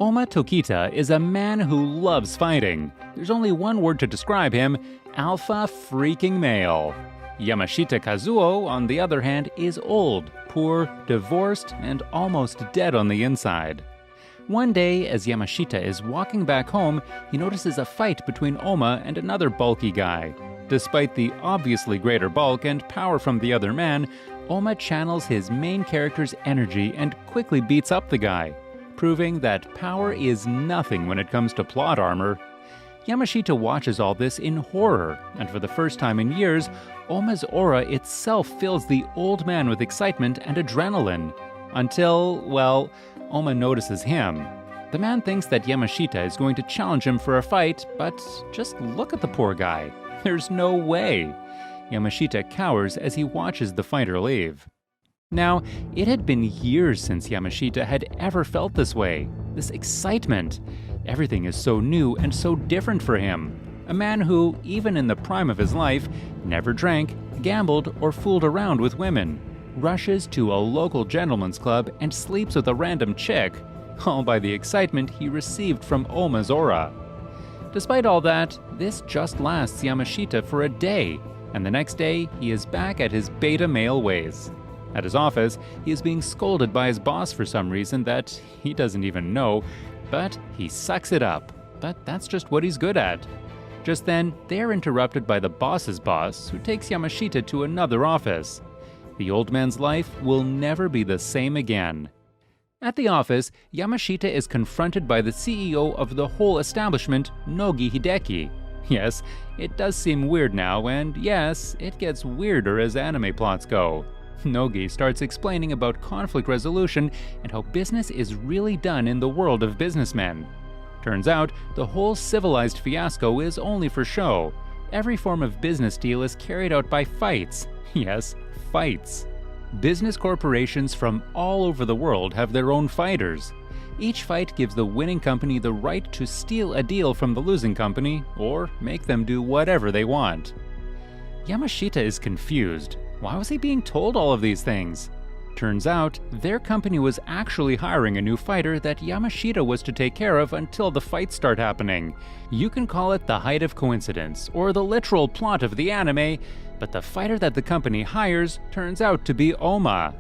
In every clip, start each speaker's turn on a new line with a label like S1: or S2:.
S1: Ohma Tokita is a man who loves fighting. There's only one word to describe him: alpha freaking male. Yamashita Kazuo, on the other hand, is old, poor, divorced, and almost dead on the inside. One day, as Yamashita is walking back home, he notices a fight between Ohma and another bulky guy. Despite the obviously greater bulk and power from the other man, Ohma channels his main character's energy and quickly beats up the guy, proving that power is nothing when it comes to plot armor. Yamashita watches all this in horror, and for the first time in years, Ohma's aura itself fills the old man with excitement and adrenaline. Until, well, Ohma notices him. The man thinks that Yamashita is going to challenge him for a fight, but just look at the poor guy. There's no way. Yamashita cowers as he watches the fighter leave. Now, it had been years since Yamashita had ever felt this way, this excitement. Everything is so new and so different for him. A man who, even in the prime of his life, never drank, gambled, or fooled around with women, rushes to a local gentleman's club and sleeps with a random chick, all by the excitement he received from Ohma's aura. Despite all that, this just lasts Yamashita for a day, and the next day he is back at his beta male ways. At his office, he is being scolded by his boss for some reason that he doesn't even know, but he sucks it up. But that's just what he's good at. Just then, they are interrupted by the boss's boss, who takes Yamashita to another office. The old man's life will never be the same again. At the office, Yamashita is confronted by the CEO of the whole establishment, Nogi Hideki. Yes, it does seem weird now, and yes, it gets weirder as anime plots go. Nogi starts explaining about conflict resolution and how business is really done in the world of businessmen. Turns out, the whole civilized fiasco is only for show. Every form of business deal is carried out by fights. Yes, fights. Business corporations from all over the world have their own fighters. Each fight gives the winning company the right to steal a deal from the losing company or make them do whatever they want. Yamashita is confused. Why was he being told all of these things? Turns out, their company was actually hiring a new fighter that Yamashita was to take care of until the fights start happening. You can call it the height of coincidence, or the literal plot of the anime, but the fighter that the company hires turns out to be Ohma.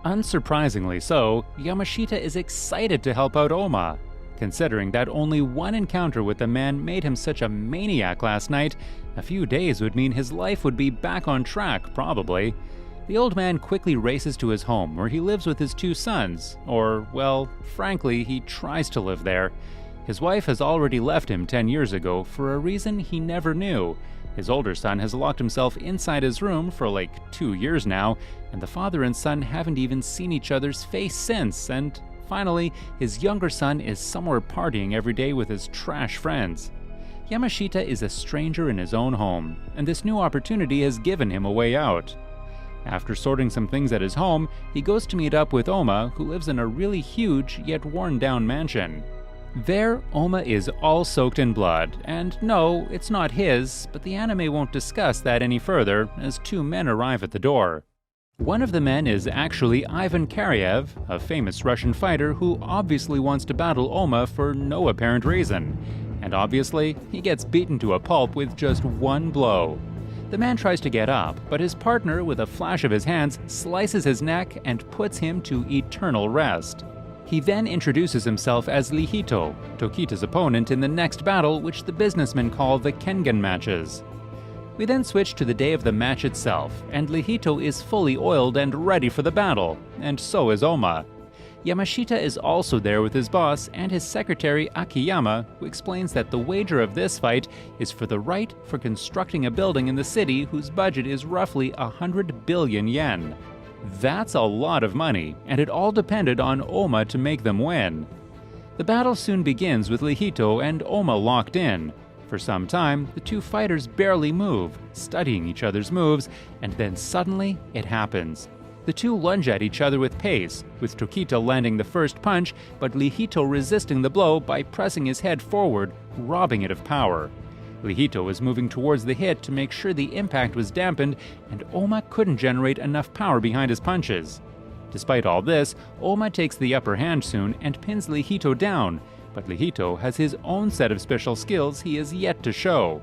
S1: Unsurprisingly so, Yamashita is excited to help out Ohma. Considering that only one encounter with the man made him such a maniac last night, a few days would mean his life would be back on track, probably. The old man quickly races to his home where he lives with his two sons, or, well, frankly, he tries to live there. His wife has already left him 10 years ago for a reason he never knew. His older son has locked himself inside his room for like 2 years now, and the father and son haven't even seen each other's face since, and finally, his younger son is somewhere partying every day with his trash friends. Yamashita is a stranger in his own home, and this new opportunity has given him a way out. After sorting some things at his home, he goes to meet up with Ohma, who lives in a really huge yet worn-down mansion. There, Ohma is all soaked in blood, and no, it's not his, but the anime won't discuss that any further as two men arrive at the door. One of the men is actually Ivan Karyev, a famous Russian fighter who obviously wants to battle Ohma for no apparent reason. And obviously, he gets beaten to a pulp with just one blow. The man tries to get up, but his partner, with a flash of his hands, slices his neck and puts him to eternal rest. He then introduces himself as Lihito, Tokita's opponent in the next battle, which the businessmen call the Kengan matches. We then switch to the day of the match itself, and Lihito is fully oiled and ready for the battle, and so is Ohma. Yamashita is also there with his boss and his secretary Akiyama, who explains that the wager of this fight is for the right for constructing a building in the city whose budget is roughly 100 billion yen. That's a lot of money, and it all depended on Ohma to make them win. The battle soon begins with Lihito and Ohma locked in. For some time, the two fighters barely move, studying each other's moves, and then suddenly it happens. The two lunge at each other with pace, with Tokita landing the first punch, but Lihito resisting the blow by pressing his head forward, robbing it of power. Lihito was moving towards the hit to make sure the impact was dampened, and Ohma couldn't generate enough power behind his punches. Despite all this, Ohma takes the upper hand soon and pins Lihito down, but Lihito has his own set of special skills he is yet to show.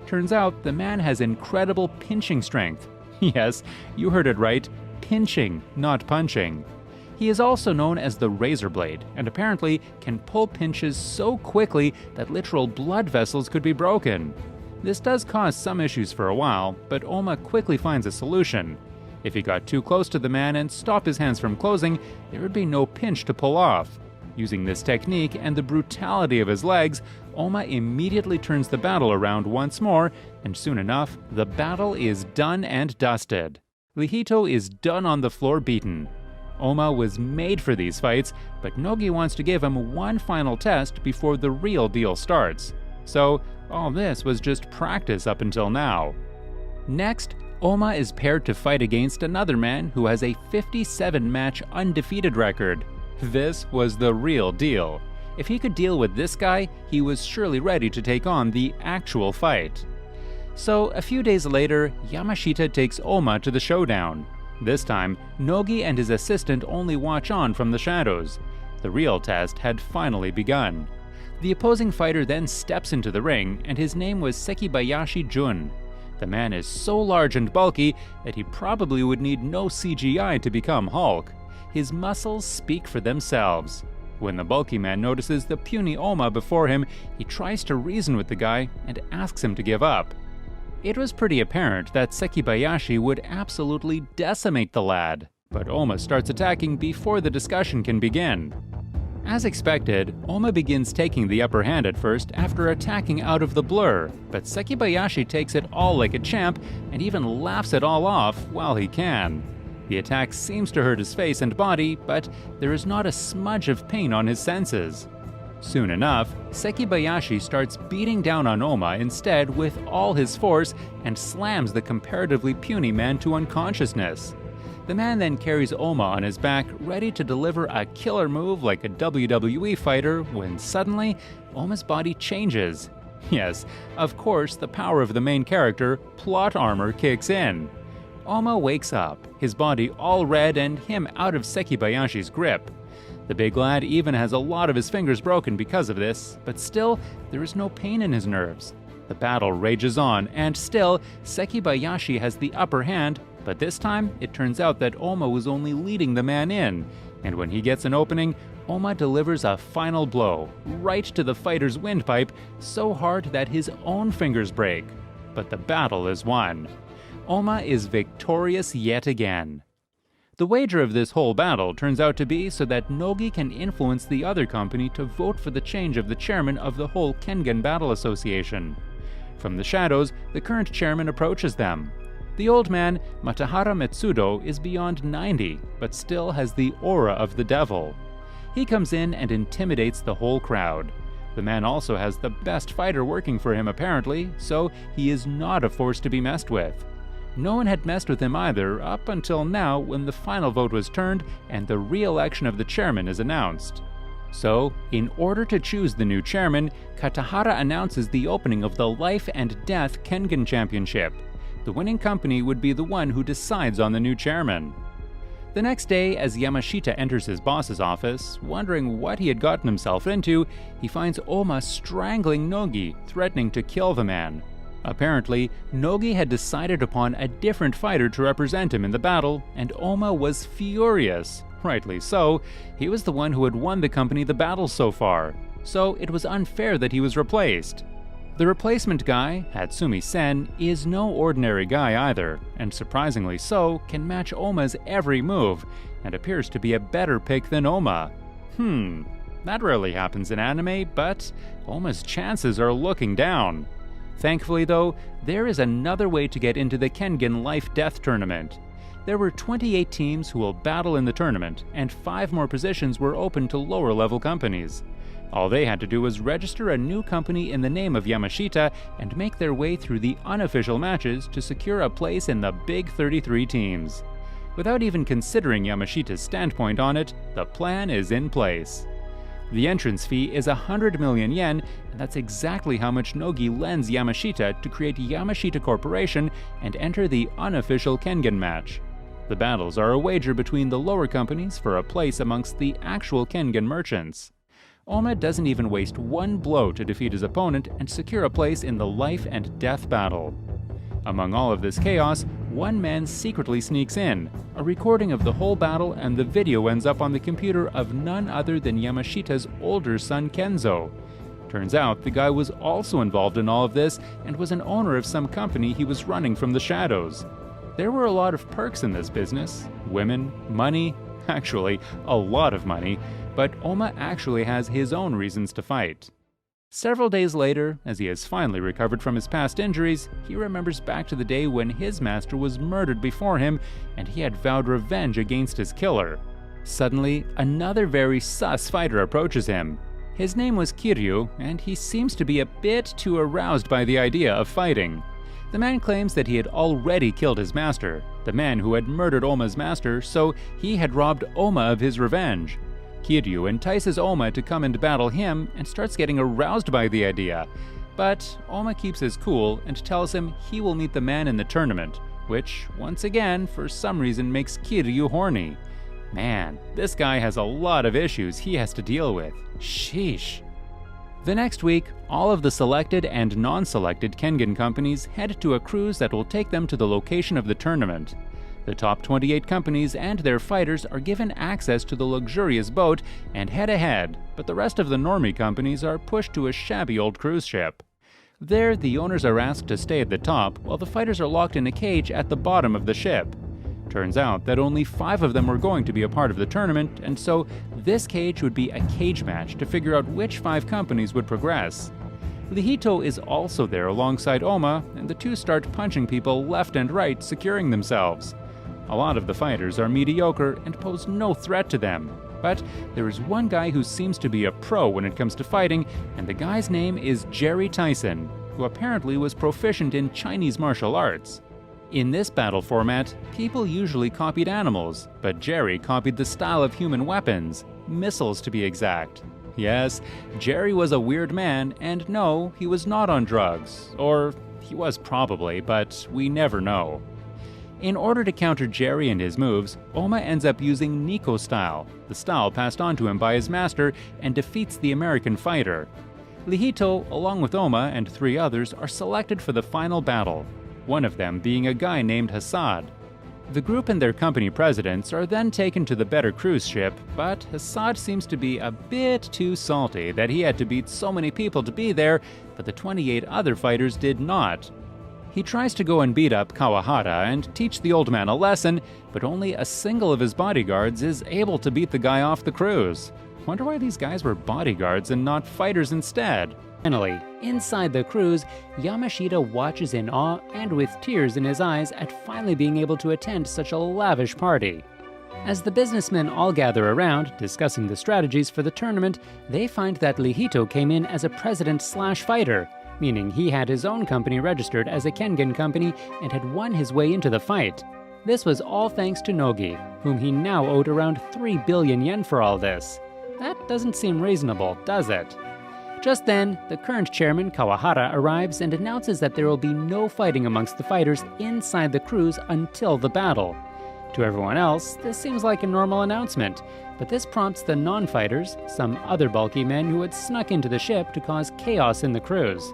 S1: Turns out the man has incredible pinching strength. Yes, you heard it right, pinching, not punching. He is also known as the Razor Blade, and apparently can pull pinches so quickly that literal blood vessels could be broken. This does cause some issues for a while, but Ohma quickly finds a solution. If he got too close to the man and stopped his hands from closing, there would be no pinch to pull off. Using this technique and the brutality of his legs, Ohma immediately turns the battle around once more, and soon enough, the battle is done and dusted. Lihito is done on the floor beaten. Ohma was made for these fights, but Nogi wants to give him one final test before the real deal starts. So, all this was just practice up until now. Next, Ohma is paired to fight against another man who has a 57-match undefeated record. This was the real deal. If he could deal with this guy, he was surely ready to take on the actual fight. So, a few days later, Yamashita takes Ohma to the showdown. This time, Nogi and his assistant only watch on from the shadows. The real test had finally begun. The opposing fighter then steps into the ring, and his name was Sekibayashi Jun. The man is so large and bulky that he probably would need no CGI to become Hulk. His muscles speak for themselves. When the bulky man notices the puny Ohma before him, he tries to reason with the guy and asks him to give up. It was pretty apparent that Sekibayashi would absolutely decimate the lad, but Ohma starts attacking before the discussion can begin. As expected, Ohma begins taking the upper hand at first after attacking out of the blur, but Sekibayashi takes it all like a champ and even laughs it all off while he can. The attack seems to hurt his face and body, but there is not a smudge of pain on his senses. Soon enough, Sekibayashi starts beating down on Ohma instead with all his force and slams the comparatively puny man to unconsciousness. The man then carries Ohma on his back, ready to deliver a killer move like a WWE fighter, when suddenly, Ohma's body changes. Yes, of course, the power of the main character, plot armor, kicks in. Ohma wakes up, his body all red and him out of Sekibayashi's grip. The big lad even has a lot of his fingers broken because of this, but still, there is no pain in his nerves. The battle rages on, and still, Sekibayashi has the upper hand, but this time, it turns out that Ohma was only leading the man in, and when he gets an opening, Ohma delivers a final blow, right to the fighter's windpipe, so hard that his own fingers break. But the battle is won. Ohma is victorious yet again. The wager of this whole battle turns out to be so that Nogi can influence the other company to vote for the change of the chairman of the whole Kengan Battle Association. From the shadows, the current chairman approaches them. The old man, Matahara Metsudo, is beyond 90, but still has the aura of the devil. He comes in and intimidates the whole crowd. The man also has the best fighter working for him apparently, so he is not a force to be messed with. No one had messed with him either up until now when the final vote was turned and the re-election of the chairman is announced. So, in order to choose the new chairman, Katahara announces the opening of the Life and Death Kengan Championship. The winning company would be the one who decides on the new chairman. The next day, as Yamashita enters his boss's office, wondering what he had gotten himself into, he finds Ohma strangling Nogi, threatening to kill the man. Apparently, Nogi had decided upon a different fighter to represent him in the battle, and Ohma was furious. Rightly so, he was the one who had won the company the battle so far, so it was unfair that he was replaced. The replacement guy, Hatsumi Sen, is no ordinary guy either, and surprisingly so, can match Ohma's every move, and appears to be a better pick than Ohma. That rarely happens in anime, but Ohma's chances are looking down. Thankfully though, there is another way to get into the Kengan Life-Death tournament. There were 28 teams who will battle in the tournament, and 5 more positions were open to lower-level companies. All they had to do was register a new company in the name of Yamashita and make their way through the unofficial matches to secure a place in the big 33 teams. Without even considering Yamashita's standpoint on it, the plan is in place. The entrance fee is 100 million yen, and that's exactly how much Nogi lends Yamashita to create Yamashita Corporation and enter the unofficial Kengan match. The battles are a wager between the lower companies for a place amongst the actual Kengan merchants. Ohma doesn't even waste one blow to defeat his opponent and secure a place in the life and death battle. Among all of this chaos, one man secretly sneaks in, a recording of the whole battle, and the video ends up on the computer of none other than Yamashita's older son Kenzo. Turns out the guy was also involved in all of this and was an owner of some company he was running from the shadows. There were a lot of perks in this business: women, money, actually a lot of money, but Ohma actually has his own reasons to fight. Several days later, as he has finally recovered from his past injuries, he remembers back to the day when his master was murdered before him and he had vowed revenge against his killer. Suddenly, another very sus fighter approaches him. His name was Kiryu, and he seems to be a bit too aroused by the idea of fighting. The man claims that he had already killed his master, the man who had murdered Ohma's master, so he had robbed Ohma of his revenge. Kiryu entices Ohma to come and battle him and starts getting aroused by the idea. But Ohma keeps his cool and tells him he will meet the man in the tournament, which, once again, for some reason makes Kiryu horny. Man, this guy has a lot of issues he has to deal with. Sheesh. The next week, all of the selected and non-selected Kengan companies head to a cruise that will take them to the location of the tournament. The top 28 companies and their fighters are given access to the luxurious boat and head ahead, but the rest of the normie companies are pushed to a shabby old cruise ship. There, the owners are asked to stay at the top, while the fighters are locked in a cage at the bottom of the ship. Turns out that only 5 of them were going to be a part of the tournament, and so this cage would be a cage match to figure out which 5 companies would progress. Lihito is also there alongside Ohma, and the two start punching people left and right, securing themselves. A lot of the fighters are mediocre and pose no threat to them, but there is one guy who seems to be a pro when it comes to fighting, and the guy's name is Jerry Tyson, who apparently was proficient in Chinese martial arts. In this battle format, people usually copied animals, but Jerry copied the style of human weapons, missiles to be exact. Yes, Jerry was a weird man, and no, he was not on drugs. Or he was probably, but we never know. In order to counter Jerry and his moves, Ohma ends up using Nico style, the style passed on to him by his master, and defeats the American fighter. Lihito, along with Ohma and 3 others, are selected for the final battle, one of them being a guy named Hassad. The group and their company presidents are then taken to the better cruise ship, but Hassad seems to be a bit too salty that he had to beat so many people to be there, but the 28 other fighters did not. He tries to go and beat up Kawahara and teach the old man a lesson, but only a single of his bodyguards is able to beat the guy off the cruise. Wonder why these guys were bodyguards and not fighters instead. Finally, inside the cruise, Yamashita watches in awe and with tears in his eyes at finally being able to attend such a lavish party. As the businessmen all gather around, discussing the strategies for the tournament, they find that Lihito came in as a president/fighter, meaning he had his own company registered as a Kengan company and had won his way into the fight. This was all thanks to Nogi, whom he now owed around 3 billion yen for all this. That doesn't seem reasonable, does it? Just then, the current chairman, Kawahara, arrives and announces that there will be no fighting amongst the fighters inside the cruise until the battle. To everyone else, this seems like a normal announcement, but this prompts the non-fighters, some other bulky men who had snuck into the ship to cause chaos in the cruise.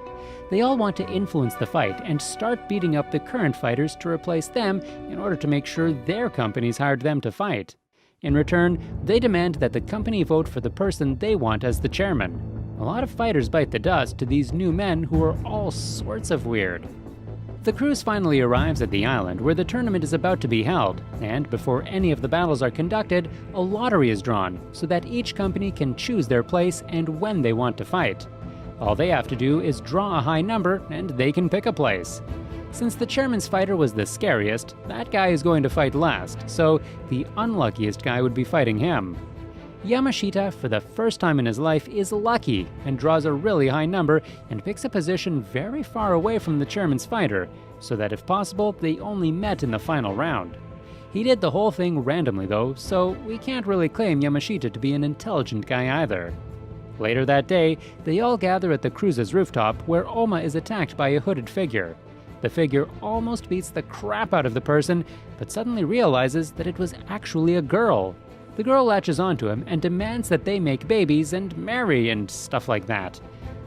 S1: They all want to influence the fight and start beating up the current fighters to replace them in order to make sure their companies hired them to fight. In return, they demand that the company vote for the person they want as the chairman. A lot of fighters bite the dust to these new men who are all sorts of weird. The cruise finally arrives at the island where the tournament is about to be held, and before any of the battles are conducted, a lottery is drawn so that each company can choose their place and when they want to fight. All they have to do is draw a high number and they can pick a place. Since the chairman's fighter was the scariest, that guy is going to fight last, so the unluckiest guy would be fighting him. Yamashita, for the first time in his life, is lucky and draws a really high number and picks a position very far away from the chairman's fighter, so that if possible, they only met in the final round. He did the whole thing randomly though, so we can't really claim Yamashita to be an intelligent guy either. Later that day, they all gather at the cruise's rooftop where Ohma is attacked by a hooded figure. The figure almost beats the crap out of the person, but suddenly realizes that it was actually a girl. The girl latches onto him and demands that they make babies and marry and stuff like that.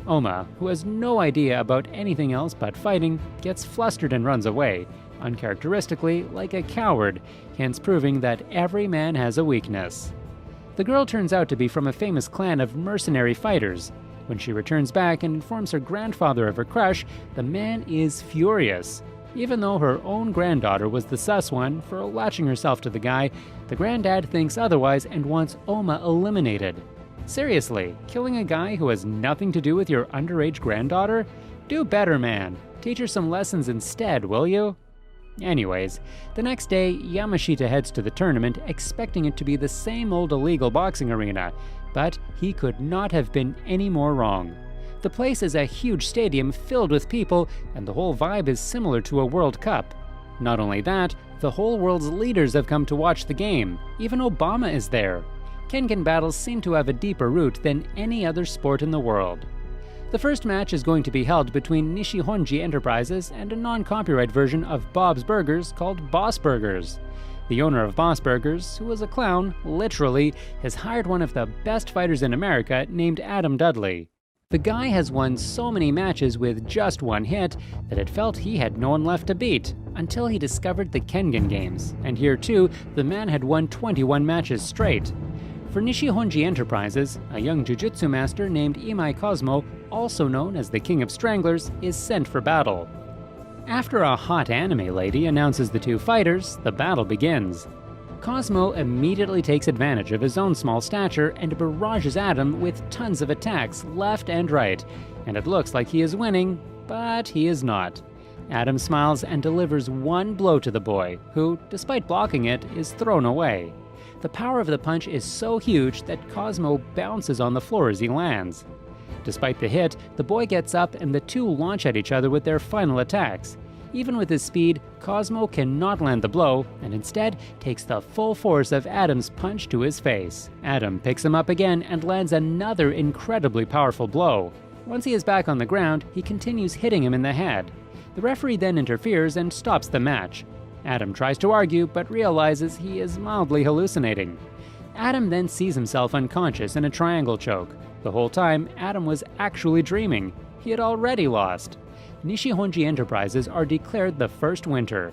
S1: Ohma, who has no idea about anything else but fighting, gets flustered and runs away, uncharacteristically like a coward, hence proving that every man has a weakness. The girl turns out to be from a famous clan of mercenary fighters. When she returns back and informs her grandfather of her crush, the man is furious. Even though her own granddaughter was the sus one for latching herself to the guy, the granddad thinks otherwise and wants Ohma eliminated. Seriously, killing a guy who has nothing to do with your underage granddaughter? Do better, man. Teach her some lessons instead, will you? Anyways, the next day, Yamashita heads to the tournament expecting it to be the same old illegal boxing arena, but he could not have been any more wrong. The place is a huge stadium filled with people, and the whole vibe is similar to a World Cup. Not only that, the whole world's leaders have come to watch the game. Even Obama is there. Kengan battles seem to have a deeper root than any other sport in the world. The first match is going to be held between Nishihonji Enterprises and a non-copyright version of Bob's Burgers called Boss Burgers. The owner of Boss Burgers, who is a clown, literally, has hired one of the best fighters in America named Adam Dudley. The guy has won so many matches with just one hit that it felt he had no one left to beat, until he discovered the Kengan games, and here too, the man had won 21 matches straight. For Nishihonji Enterprises, a young jiu-jitsu master named Imai Cosmo, also known as the King of Stranglers, is sent for battle. After a hot anime lady announces the two fighters, the battle begins. Cosmo immediately takes advantage of his own small stature and barrages Adam with tons of attacks left and right, and it looks like he is winning, but he is not. Adam smiles and delivers one blow to the boy, who, despite blocking it, is thrown away. The power of the punch is so huge that Cosmo bounces on the floor as he lands. Despite the hit, the boy gets up and the two launch at each other with their final attacks. Even with his speed, Cosmo cannot land the blow and instead takes the full force of Adam's punch to his face. Adam picks him up again and lands another incredibly powerful blow. Once he is back on the ground, he continues hitting him in the head. The referee then interferes and stops the match. Adam tries to argue, but realizes he is mildly hallucinating. Adam then sees himself unconscious in a triangle choke. The whole time, Adam was actually dreaming. He had already lost. Nishihonji Enterprises are declared the first winner.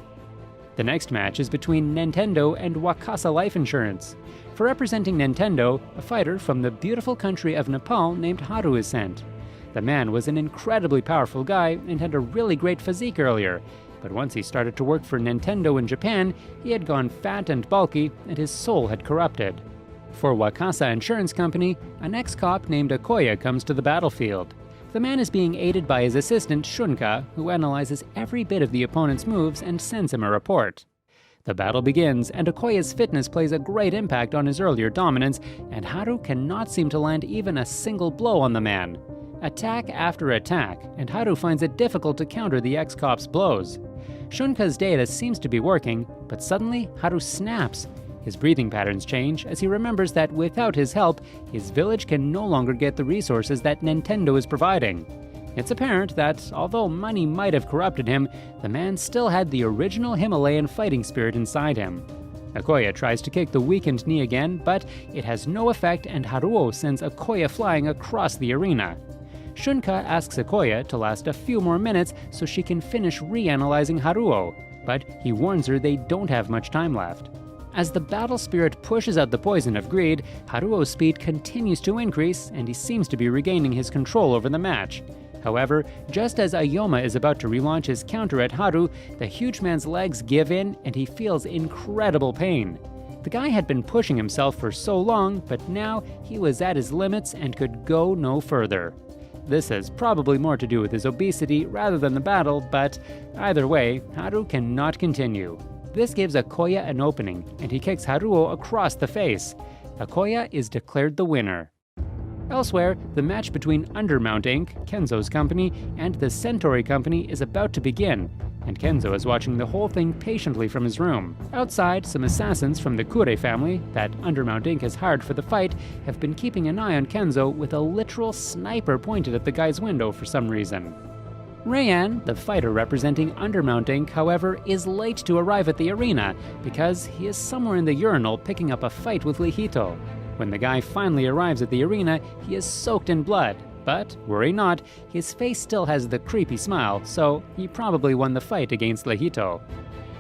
S1: The next match is between Nintendo and Wakasa Life Insurance. For representing Nintendo, a fighter from the beautiful country of Nepal named Haru is sent. The man was an incredibly powerful guy and had a really great physique earlier, but once he started to work for Nintendo in Japan, he had gone fat and bulky and his soul had corrupted. For Wakasa Insurance Company, an ex-cop named Okoye comes to the battlefield. The man is being aided by his assistant Shunka, who analyzes every bit of the opponent's moves and sends him a report. The battle begins, and Okoye's fitness plays a great impact on his earlier dominance, and Haru cannot seem to land even a single blow on the man. Attack after attack, and Haru finds it difficult to counter the ex-cop's blows. Shunka's data seems to be working, but suddenly Haru snaps. His breathing patterns change as he remembers that without his help, his village can no longer get the resources that Nintendo is providing. It's apparent that, although money might have corrupted him, the man still had the original Himalayan fighting spirit inside him. Okoye tries to kick the weakened knee again, but it has no effect and Haruo sends Okoye flying across the arena. Shunka asks Okoye to last a few more minutes so she can finish reanalyzing Haruo, but he warns her they don't have much time left. As the battle spirit pushes out the poison of greed, Haruo's speed continues to increase and he seems to be regaining his control over the match. However, just as Ayoma is about to relaunch his counter at Haru, the huge man's legs give in and he feels incredible pain. The guy had been pushing himself for so long, but now he was at his limits and could go no further. This has probably more to do with his obesity rather than the battle, but either way, Haru cannot continue. This gives Okoye an opening, and he kicks Haruo across the face. Okoye is declared the winner. Elsewhere, the match between Undermount Inc., Kenzo's company, and the Centauri Company is about to begin, and Kenzo is watching the whole thing patiently from his room. Outside, some assassins from the Kure family, that Undermount Inc. has hired for the fight, have been keeping an eye on Kenzo with a literal sniper pointed at the guy's window for some reason. Rayan, the fighter representing Undermount Inc., however, is late to arrive at the arena because he is somewhere in the urinal picking up a fight with Lehito. When the guy finally arrives at the arena, he is soaked in blood, but worry not, his face still has the creepy smile, so he probably won the fight against Lehito.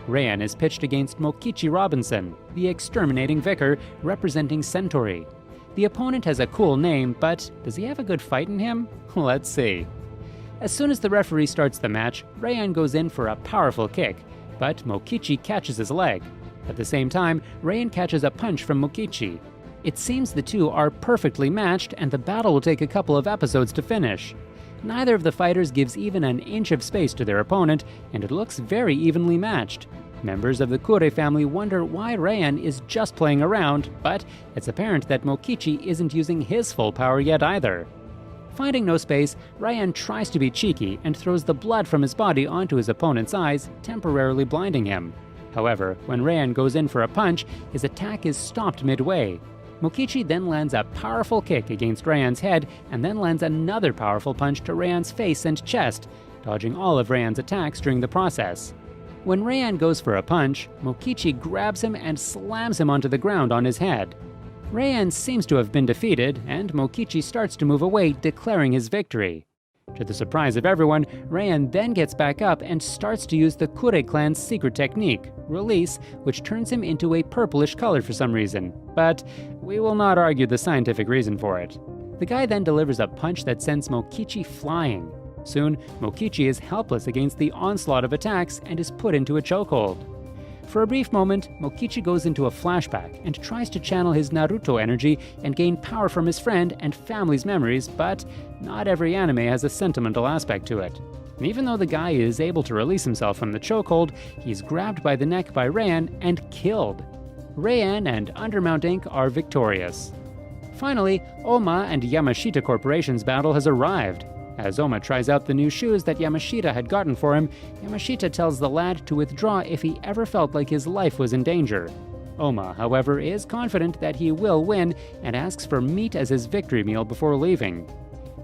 S1: Rayan is pitched against Mokichi Robinson, the exterminating vicar representing Centauri. The opponent has a cool name, but does he have a good fight in him? Let's see. As soon as the referee starts the match, Rayan goes in for a powerful kick, but Mokichi catches his leg. At the same time, Rayan catches a punch from Mokichi. It seems the two are perfectly matched, and the battle will take a couple of episodes to finish. Neither of the fighters gives even an inch of space to their opponent, and it looks very evenly matched. Members of the Kure family wonder why Rayan is just playing around, but it's apparent that Mokichi isn't using his full power yet either. Finding no space, Rayan tries to be cheeky and throws the blood from his body onto his opponent's eyes, temporarily blinding him. However, when Rayan goes in for a punch, his attack is stopped midway. Mokichi then lands a powerful kick against Rayan's head and then lands another powerful punch to Rayan's face and chest, dodging all of Rayan's attacks during the process. When Rayan goes for a punch, Mokichi grabs him and slams him onto the ground on his head. Rayan seems to have been defeated, and Mokichi starts to move away, declaring his victory. To the surprise of everyone, Rayan then gets back up and starts to use the Kure clan's secret technique, Release, which turns him into a purplish color for some reason. But we will not argue the scientific reason for it. The guy then delivers a punch that sends Mokichi flying. Soon, Mokichi is helpless against the onslaught of attacks and is put into a chokehold. For a brief moment, Mokichi goes into a flashback and tries to channel his Naruto energy and gain power from his friend and family's memories, but not every anime has a sentimental aspect to it. And even though the guy is able to release himself from the chokehold, he's grabbed by the neck by Rayan and killed. Rayan and Undermount Inc. are victorious. Finally, Ohma and Yamashita Corporation's battle has arrived. As Ohma tries out the new shoes that Yamashita had gotten for him, Yamashita tells the lad to withdraw if he ever felt like his life was in danger. Ohma, however, is confident that he will win and asks for meat as his victory meal before leaving.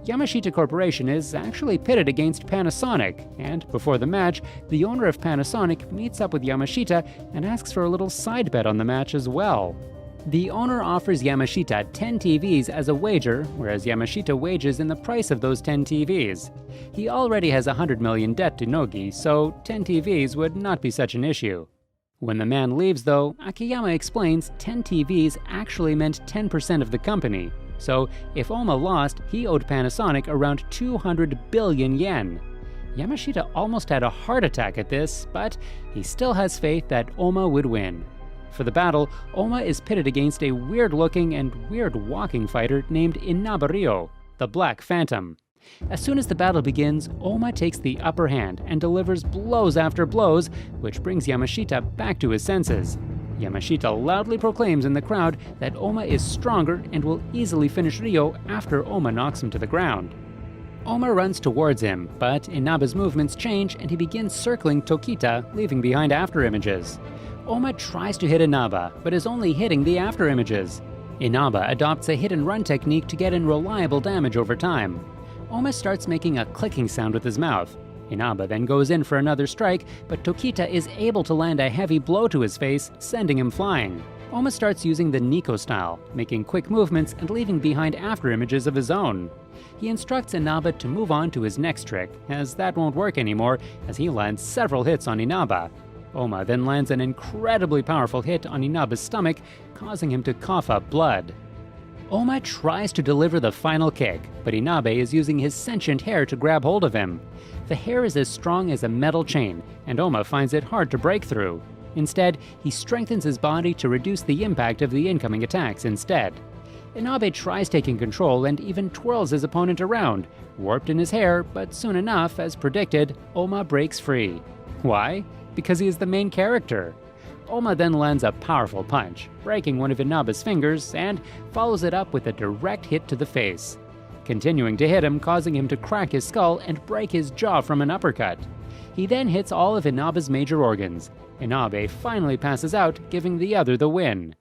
S1: Yamashita Corporation is actually pitted against Panasonic, and before the match, the owner of Panasonic meets up with Yamashita and asks for a little side bet on the match as well. The owner offers Yamashita 10 TVs as a wager, whereas Yamashita wagers in the price of those 10 TVs. He already has 100 million debt to Nogi, so 10 TVs would not be such an issue. When the man leaves though, Akiyama explains 10 TVs actually meant 10% of the company, so if Ohma lost, he owed Panasonic around 200 billion yen. Yamashita almost had a heart attack at this, but he still has faith that Ohma would win. For the battle, Ohma is pitted against a weird-looking and weird-walking fighter named Inabaryo, the Black Phantom. As soon as the battle begins, Ohma takes the upper hand and delivers blows after blows, which brings Yamashita back to his senses. Yamashita loudly proclaims in the crowd that Ohma is stronger and will easily finish Ryo after Ohma knocks him to the ground. Ohma runs towards him, but Inaba's movements change and he begins circling Tokita, leaving behind afterimages. Ohma tries to hit Inaba, but is only hitting the afterimages. Inaba adopts a hit-and-run technique to get in reliable damage over time. Ohma starts making a clicking sound with his mouth. Inaba then goes in for another strike, but Tokita is able to land a heavy blow to his face, sending him flying. Ohma starts using the Nico style, making quick movements and leaving behind afterimages of his own. He instructs Inaba to move on to his next trick, as that won't work anymore, as he lands several hits on Inaba. Ohma then lands an incredibly powerful hit on Inaba's stomach, causing him to cough up blood. Ohma tries to deliver the final kick, but Inabe is using his sentient hair to grab hold of him. The hair is as strong as a metal chain, and Ohma finds it hard to break through. Instead, he strengthens his body to reduce the impact of the incoming attacks instead. Inabe tries taking control and even twirls his opponent around, warped in his hair, but soon enough, as predicted, Ohma breaks free. Why? Because he is the main character. Ohma then lands a powerful punch, breaking one of Inaba's fingers, and follows it up with a direct hit to the face, continuing to hit him, causing him to crack his skull and break his jaw from an uppercut. He then hits all of Inaba's major organs. Inabe finally passes out, giving the other the win.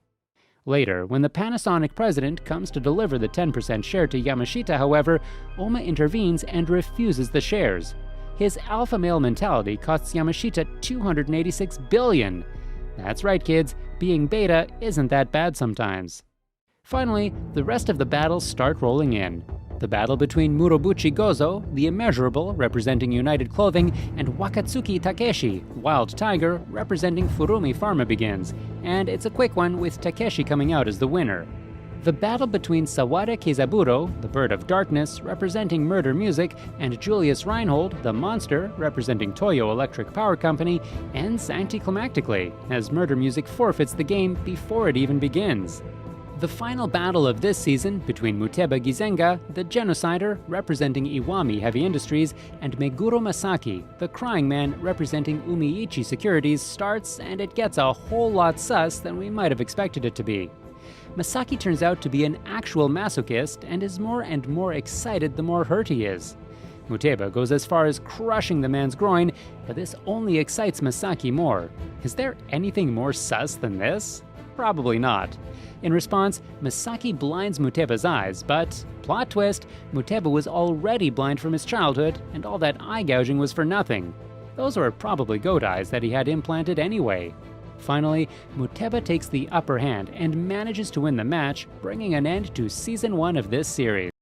S1: Later, when the Panasonic president comes to deliver the 10% share to Yamashita, however, Ohma intervenes and refuses the shares. His alpha male mentality costs Yamashita $286 billion. That's right, kids, being beta isn't that bad sometimes. Finally, the rest of the battles start rolling in. The battle between Murobuchi Gozo, the Immeasurable, representing United Clothing, and Wakatsuki Takeshi, Wild Tiger, representing Furumi Pharma begins, and it's a quick one with Takeshi coming out as the winner. The battle between Sawada Keizaburo, the Bird of Darkness, representing Murder Music, and Julius Reinhold, the Monster, representing Toyo Electric Power Company, ends anticlimactically, as Murder Music forfeits the game before it even begins. The final battle of this season between Muteba Gizenga, the Genocider, representing Iwami Heavy Industries, and Meguro Masaki, the Crying Man, representing Umiichi Securities, starts, and it gets a whole lot sus than we might have expected it to be. Masaki turns out to be an actual masochist and is more and more excited the more hurt he is. Muteba goes as far as crushing the man's groin, but this only excites Masaki more. Is there anything more sus than this? Probably not. In response, Masaki blinds Muteba's eyes, but, plot twist, Muteba was already blind from his childhood, and all that eye gouging was for nothing. Those were probably goat eyes that he had implanted anyway. Finally, Muteba takes the upper hand and manages to win the match, bringing an end to Season 1 of this series.